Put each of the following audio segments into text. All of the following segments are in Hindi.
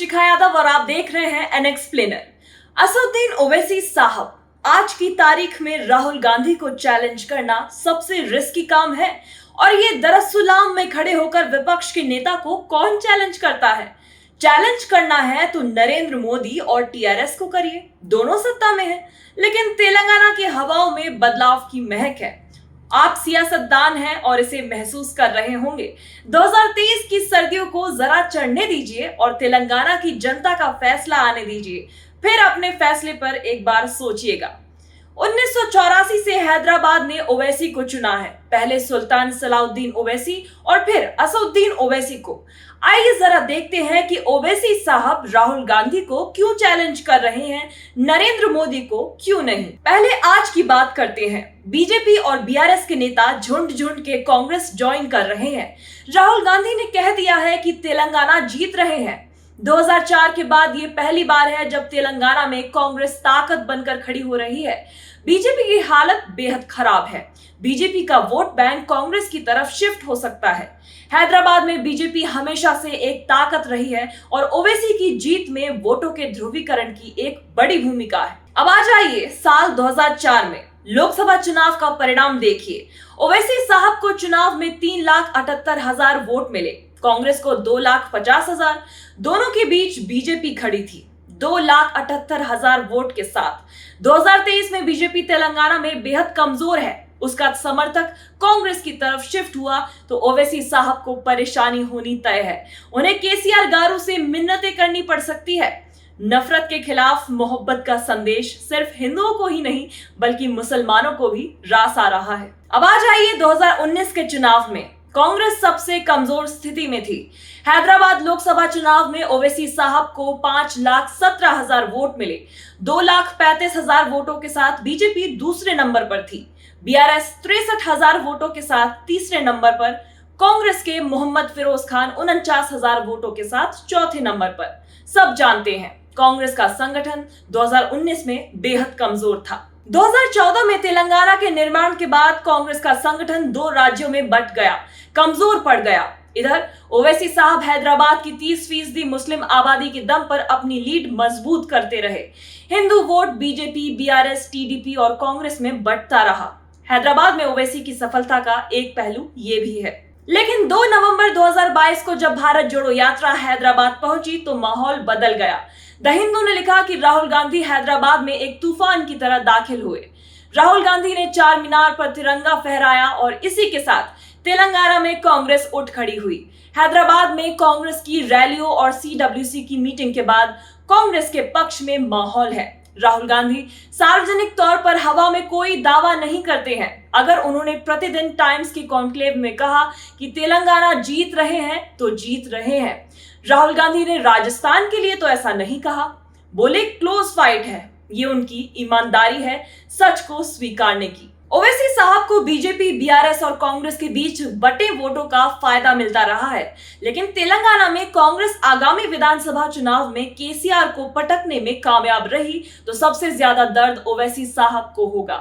शिखा यादव और आप देख रहे हैं एन एक्सप्लेनर। असदुद्दीन ओवैसी साहब, आज की तारीख में राहुल गांधी को चैलेंज करना सबसे रिस्की काम है और ये दरअसलाम में खड़े होकर विपक्ष के नेता को कौन चैलेंज करता है। चैलेंज करना है तो नरेंद्र मोदी और टीआरएस को करिए, दोनों सत्ता में है, लेकिन तेलंगाना की हवाओं में बदलाव की महक है। आप सियासतदान हैं और इसे महसूस कर रहे होंगे। 2023 की सर्दियों को जरा चढ़ने दीजिए और तेलंगाना की जनता का फैसला आने दीजिए, फिर अपने फैसले पर एक बार सोचिएगा। 1984 से हैदराबाद ने ओवैसी को चुना है, पहले सुल्तान सलाउद्दीन ओवैसी और फिर असदुद्दीन ओवैसी को। आइए जरा देखते हैं कि ओवैसी साहब राहुल गांधी को क्यों चैलेंज कर रहे हैं, नरेंद्र मोदी को क्यों नहीं। पहले आज की बात करते हैं। बीजेपी और बीआरएस के नेता झुंड झुंड के कांग्रेस ज्वाइन कर रहे हैं। राहुल गांधी ने कह दिया है कि तेलंगाना जीत रहे हैं। 2004 के बाद ये पहली बार है जब तेलंगाना में कांग्रेस ताकत बनकर खड़ी हो रही है। बीजेपी की हालत बेहद खराब है। बीजेपी का वोट बैंक कांग्रेस की तरफ शिफ्ट हो सकता है। हैदराबाद में बीजेपी हमेशा से एक ताकत रही है और ओवैसी की जीत में वोटों के ध्रुवीकरण की एक बड़ी भूमिका है। अब आ जाइए साल 2004 में लोकसभा चुनाव का परिणाम देखिए। ओवैसी साहब को चुनाव में 3,78,000 वोट मिले, कांग्रेस को 2,50,000। दोनों के बीच बीजेपी खड़ी थी 2,78,000 वोट के साथ। 2023 में बीजेपी तेलंगाना में बेहद कमजोर है, उसका समर्थक कांग्रेस की तरफ शिफ्ट हुआ तो ओवैसी साहब को परेशानी होनी तय है। उन्हें केसीआर गारू से मिन्नतें करनी पड़ सकती है। नफरत के खिलाफ मोहब्बत का संदेश सिर्फ हिंदुओं को ही नहीं बल्कि मुसलमानों को भी रास आ रहा है। अब आ जाइए 2019 के चुनाव में। कांग्रेस सबसे कमजोर स्थिति में थी। हैदराबाद लोकसभा चुनाव में ओवैसी साहब को 5,17,000 वोट मिले। 2,35,000 वोटों के साथ बीजेपी दूसरे नंबर पर थी। बीआरएस 63,000 वोटों के साथ तीसरे नंबर पर। कांग्रेस के मोहम्मद फिरोज खान 49,000 वोटों के साथ चौथे नंबर पर। सब जानते हैं कांग्रेस का संगठन 2019 में बेहद कमजोर था। 2014 में तेलंगाना के निर्माण के बाद कांग्रेस का संगठन 2 राज्यों में बंट गया, कमजोर पड़ गया। इधर ओवैसी साहब हैदराबाद की 30% मुस्लिम आबादी के दम पर अपनी लीड मजबूत करते रहे। Hindu vote BJP, BRS, TDP और कांग्रेस में बंटता रहा। हैदराबाद में ओवैसी की सफलता का एक पहलू ये भी है। लेकिन 2 नवंबर 2022 को जब भारत जोड़ो यात्रा हैदराबाद पहुंची तो माहौल बदल गया। द हिंदू ने लिखा कि राहुल गांधी हैदराबाद में एक तूफान की तरह दाखिल हुए। राहुल गांधी ने चार मीनार पर तिरंगा फहराया और इसी के साथ तेलंगाना में कांग्रेस उठ खड़ी हुई। हैदराबाद में कांग्रेस की रैलियों और सीडब्ल्यूसी की मीटिंग के बाद कांग्रेस के पक्ष में माहौल है। राहुल गांधी सार्वजनिक तौर पर हवा में कोई दावा नहीं करते हैं। अगर उन्होंने प्रतिदिन टाइम्स के कॉन्क्लेव में कहा कि तेलंगाना जीत रहे हैं तो जीत रहे हैं। राहुल गांधी ने राजस्थान के लिए तो ऐसा नहीं कहा, बोले क्लोज फाइट है। ये उनकी ईमानदारी है सच को स्वीकारने की। ओवैसी साहब को बीजेपी, बीआरएस और कांग्रेस के बीच बटे वोटों का फायदा मिलता रहा है, लेकिन तेलंगाना में कांग्रेस आगामी विधानसभा चुनाव में केसीआर को पटकने में कामयाब रही तो सबसे ज्यादा दर्द ओवैसी साहब को होगा।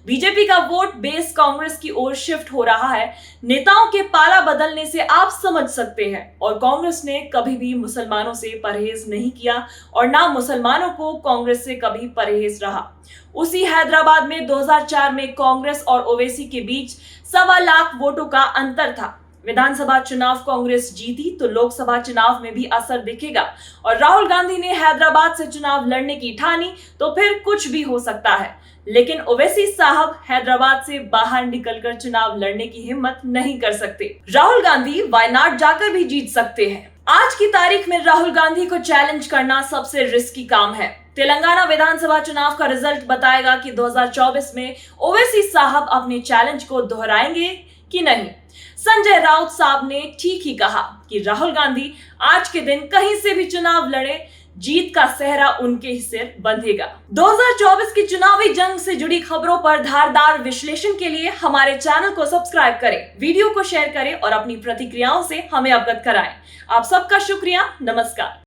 बीजेपी का वोट बेस कांग्रेस की ओर शिफ्ट हो रहा है। नेताओं के पाला बदलने से आप समझ सकते हैं। और कांग्रेस ने कभी भी मुसलमानों से परहेज नहीं किया और ना मुसलमानों को कांग्रेस से कभी परहेज रहा। उसी हैदराबाद में 2004 में कांग्रेस और ओवैसी के बीच 1.25 लाख वोटों का अंतर था। विधानसभा चुनाव कांग्रेस जीती तो लोकसभा चुनाव में भी असर दिखेगा और राहुल गांधी ने हैदराबाद से चुनाव लड़ने की ठानी तो फिर कुछ भी हो सकता है। लेकिन ओवैसी साहब हैदराबाद से बाहर निकलकर चुनाव लड़ने की हिम्मत नहीं कर सकते। राहुल गांधी वायनाड जाकर भी जीत सकते हैं। आज की तारीख में राहुल गांधी को चैलेंज करना सबसे रिस्की काम है। तेलंगाना विधानसभा चुनाव का रिजल्ट बताएगा कि 2024 में ओवैसी साहब अपने चैलेंज को दोहराएंगे कि नहीं। संजय राउत साहब ने ठीक ही कहा कि राहुल गांधी आज के दिन कहीं से भी चुनाव लड़े, जीत का सेहरा उनके ही सिर बंधेगा। 2024 की चुनावी जंग से जुड़ी खबरों पर धारदार विश्लेषण के लिए हमारे चैनल को सब्सक्राइब करें, वीडियो को शेयर करें और अपनी प्रतिक्रियाओं से हमें अवगत कराएं। आप सबका शुक्रिया। नमस्कार।